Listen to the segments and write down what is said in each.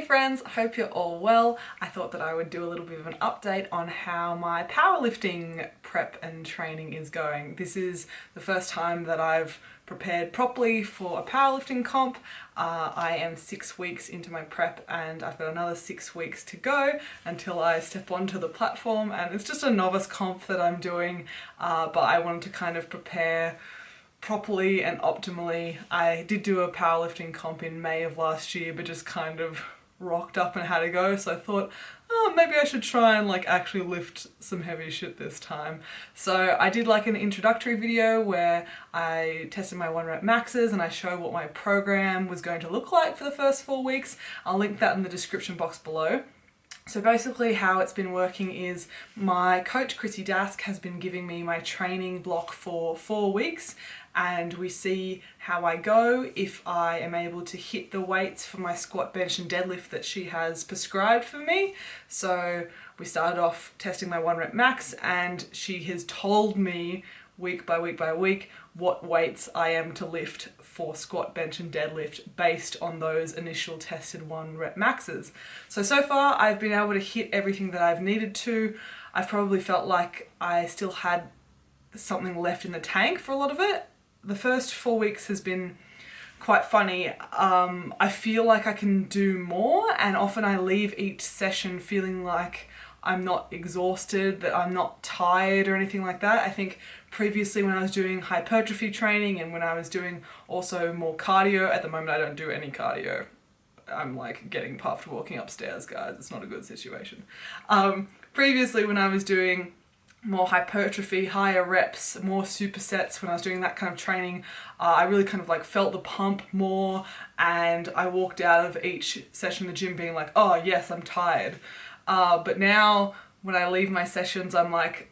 friends, I hope you're all well. I thought that I would do a little bit of an update on how my powerlifting prep and training is going. This is the first time that I've prepared properly for a powerlifting comp. I am 6 weeks into my prep and I've got another 6 weeks to go until I step onto the platform, and it's just a novice comp that I'm doing, but I wanted to kind of prepare properly and optimally. I did do a powerlifting comp in May of last year, but just kind of rocked up and had to go, so I thought, oh, maybe I should try and actually lift some heavy shit this time. So I did an introductory video where I tested my 1 rep maxes and I show what my program was going to look like for the first 4 weeks. I'll link that in the description box below. So basically how it's been working is my coach Chrissy Dask has been giving me my training block for 4 weeks, and we see how I go, if I am able to hit the weights for my squat, bench and deadlift that she has prescribed for me. So we started off testing my 1 rep max, and she has told me week by week by week what weights I am to lift for squat, bench and deadlift based on those initial tested 1 rep maxes. So far I've been able to hit everything that I've needed to. I've probably felt like I still had something left in the tank for a lot of it. The first 4 weeks has been quite funny. I feel like I can do more, and often I leave each session feeling like I'm not exhausted, that I'm not tired or anything like that. I think previously when I was doing hypertrophy training and when I was doing also more cardio, at the moment I don't do any cardio. I'm getting puffed walking upstairs, guys. It's not a good situation. Previously when I was doing more hypertrophy, higher reps, more supersets, when I was doing that kind of training, I really kind of felt the pump more, and I walked out of each session in the gym being like, oh yes, I'm tired. But now when I leave my sessions, I'm like,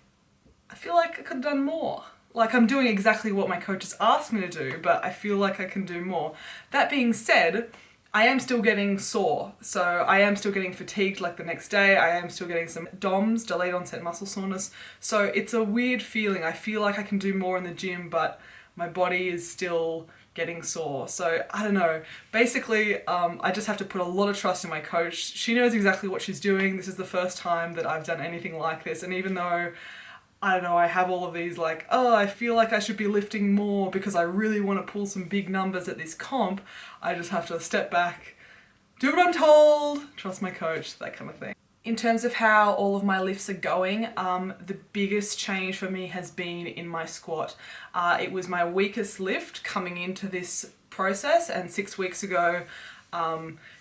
I feel like I could have done more. I'm doing exactly what my coach has asked me to do, but I feel like I can do more. That being said, I am still getting sore. So I am still getting fatigued the next day. I am still getting some DOMS, delayed onset muscle soreness. So it's a weird feeling. I feel like I can do more in the gym, but my body is still getting sore. So I don't know. Basically, I just have to put a lot of trust in my coach. She knows exactly what she's doing. This is the first time that I've done anything like this. And even though, I don't know, I have all of these oh, I feel like I should be lifting more because I really want to pull some big numbers at this comp, I just have to step back, do what I'm told, trust my coach, that kind of thing. In terms of how all of my lifts are going, the biggest change for me has been in my squat. It was my weakest lift coming into this process, and 6 weeks ago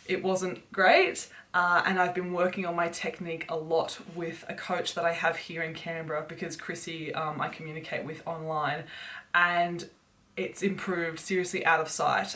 it wasn't great. And I've been working on my technique a lot with a coach that I have here in Canberra, because Chrissy I communicate with online, and it's improved seriously out of sight.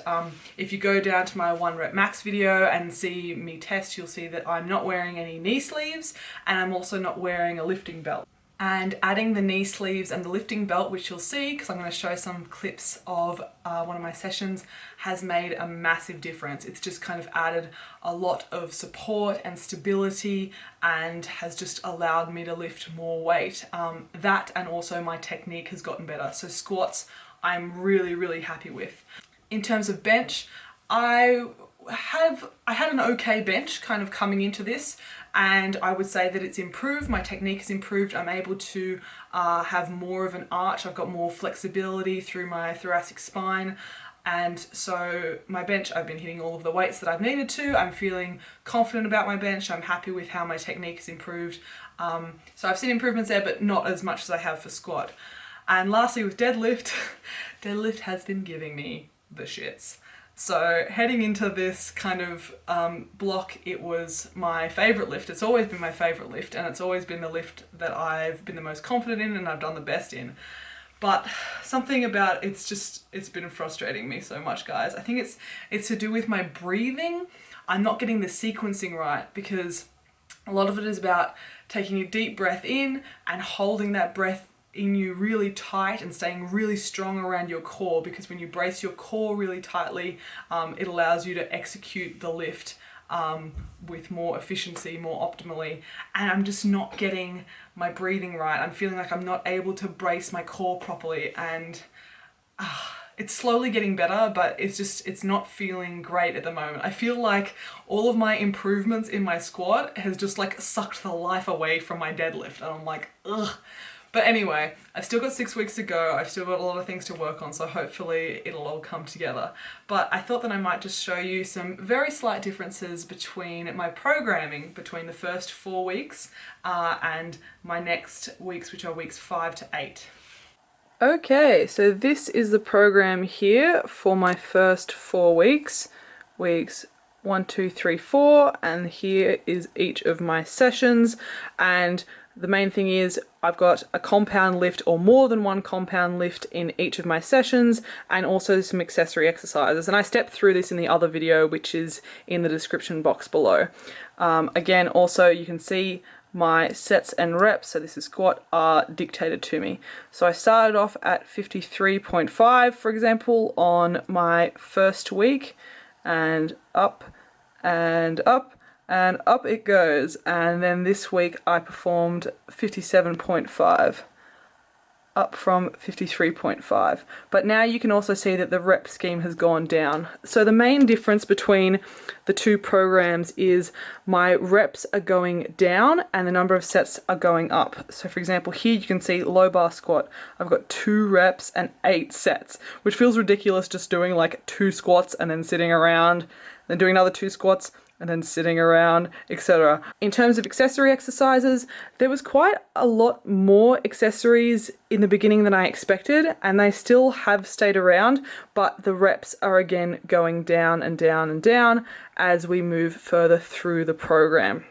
If you go down to my 1 rep max video and see me test, you'll see that I'm not wearing any knee sleeves, and I'm also not wearing a lifting belt. And adding the knee sleeves and the lifting belt, which you'll see because I'm going to show some clips of one of my sessions, has made a massive difference. It's just kind of added a lot of support and stability and has just allowed me to lift more weight. That and also my technique has gotten better. So squats, I'm really, really happy with. In terms of bench, I had an okay bench kind of coming into this, and I would say that it's improved. My technique has improved. I'm able to have more of an arch. I've got more flexibility through my thoracic spine, and so my bench, I've been hitting all of the weights that I've needed to. I'm feeling confident about my bench. I'm happy with how my technique has improved. So I've seen improvements there, but not as much as I have for squat. And lastly, with deadlift, deadlift has been giving me the shits. So heading into this kind of block, it was my favourite lift. It's always been my favourite lift, and it's always been the lift that I've been the most confident in and I've done the best in. But something about it's been frustrating me so much, guys. I think it's to do with my breathing. I'm not getting the sequencing right, because a lot of it is about taking a deep breath in and holding that breath in you really tight and staying really strong around your core, because when you brace your core really tightly, it allows you to execute the lift with more efficiency, more optimally. And I'm just not getting my breathing right. I'm feeling like I'm not able to brace my core properly, and it's slowly getting better, but it's not feeling great at the moment. I feel like all of my improvements in my squat has just like sucked the life away from my deadlift, and I'm like, ugh. But anyway, I've still got 6 weeks to go. I've still got a lot of things to work on, so hopefully it'll all come together. But I thought that I might just show you some very slight differences between my programming between the first 4 weeks and my next weeks, which are weeks 5 to 8. Okay, so this is the program here for my first 4 weeks. Weeks 1, 2, 3, 4, and here is each of my sessions. And the main thing is I've got a compound lift or more than one compound lift in each of my sessions, and also some accessory exercises. And I stepped through this in the other video, which is in the description box below. Again, also you can see my sets and reps, so this is squat, are dictated to me. So I started off at 53.5, for example, on my first week, and up and up and up it goes. And then this week I performed 57.5, up from 53.5. But now you can also see that the rep scheme has gone down. So the main difference between the two programs is my reps are going down and the number of sets are going up. So for example, here you can see low bar squat. I've got 2 reps and 8 sets, which feels ridiculous, just doing like 2 squats and then sitting around, then doing another 2 squats and then sitting around, etc. In terms of accessory exercises, there was quite a lot more accessories in the beginning than I expected, and they still have stayed around, but the reps are again going down and down and down as we move further through the program.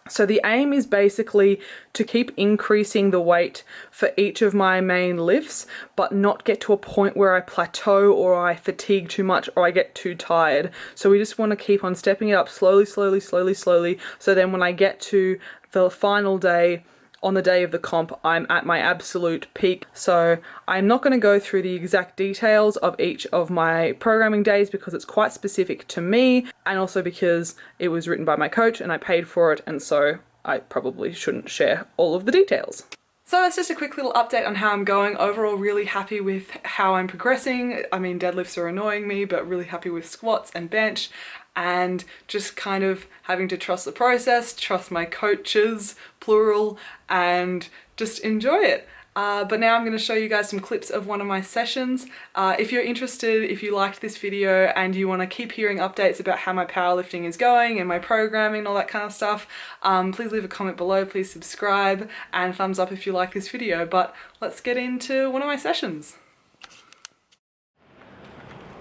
So the aim is basically to keep increasing the weight for each of my main lifts, but not get to a point where I plateau or I fatigue too much or I get too tired. So we just want to keep on stepping it up slowly, slowly, slowly, slowly. So then when I get to the final day, on the day of the comp, I'm at my absolute peak. So I'm not going to go through the exact details of each of my programming days because it's quite specific to me, and also because it was written by my coach and I paid for it, and so I probably shouldn't share all of the details. So that's just a quick little update on how I'm going. Overall, really happy with how I'm progressing. I mean, deadlifts are annoying me, but really happy with squats and bench, and just kind of having to trust the process, trust my coaches, plural, and just enjoy it. But now I'm going to show you guys some clips of one of my sessions. If you're interested, if you liked this video and you want to keep hearing updates about how my powerlifting is going and my programming and all that kind of stuff, please leave a comment below, please subscribe, and thumbs up if you like this video. But let's get into one of my sessions.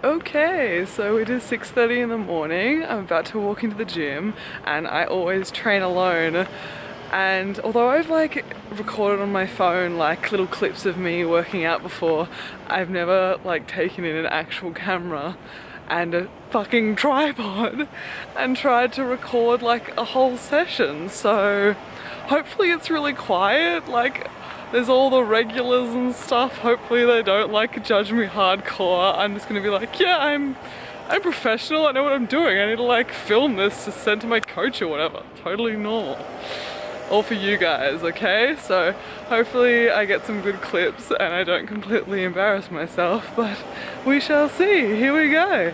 Okay, so it is 6:30 in the morning. I'm about to walk into the gym, and I always train alone. And although I've like recorded on my phone like little clips of me working out before, I've never like taken in an actual camera and a fucking tripod and tried to record like a whole session. So hopefully it's really quiet, like there's all the regulars and stuff. Hopefully they don't like judge me hardcore. I'm just gonna be like, yeah, I'm professional, I know what I'm doing. I need to like film this to send to my coach or whatever. Totally normal. All for you guys, okay? So hopefully I get some good clips and I don't completely embarrass myself, but we shall see. Here we go.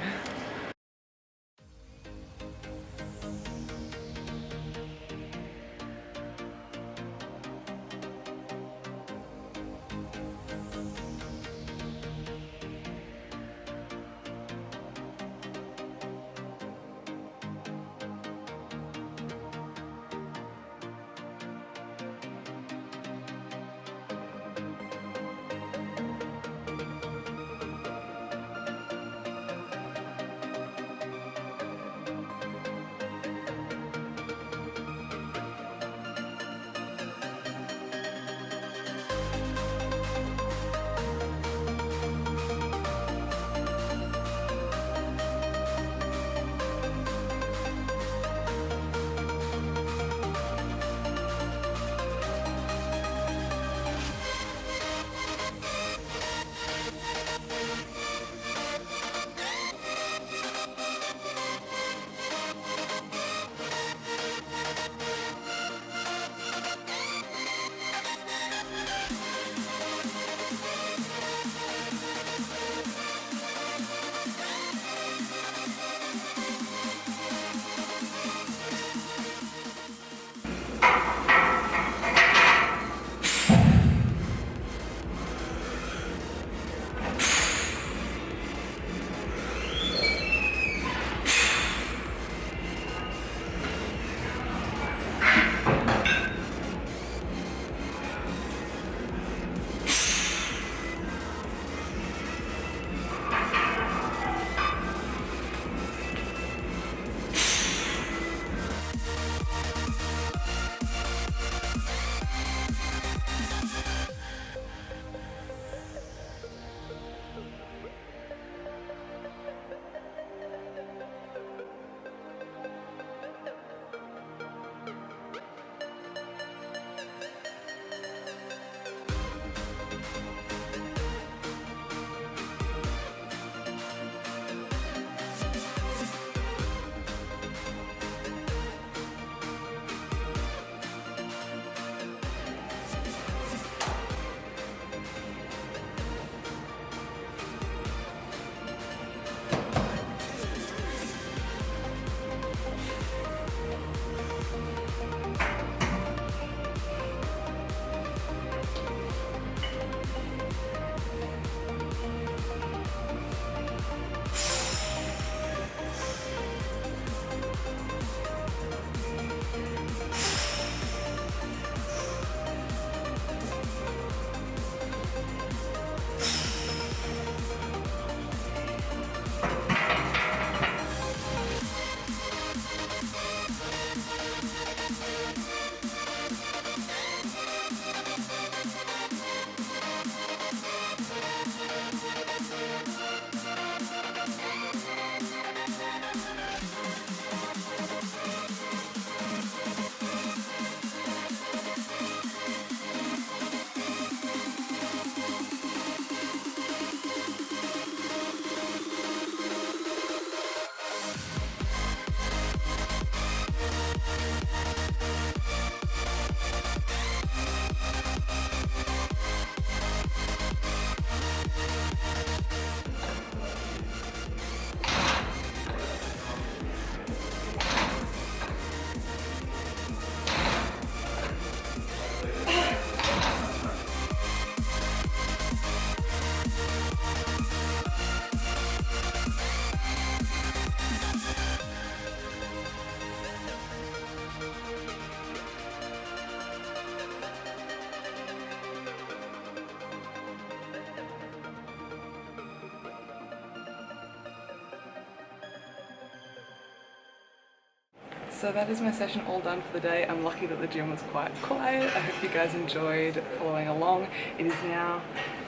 So that is my session all done for the day. I'm lucky that the gym was quite quiet. I hope you guys enjoyed following along. It is now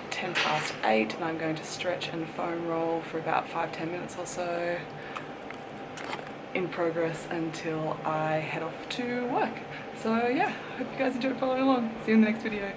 8:10 and I'm going to stretch and foam roll for about 5-10 minutes or so in progress until I head off to work. So yeah, hope you guys enjoyed following along. See you in the next video.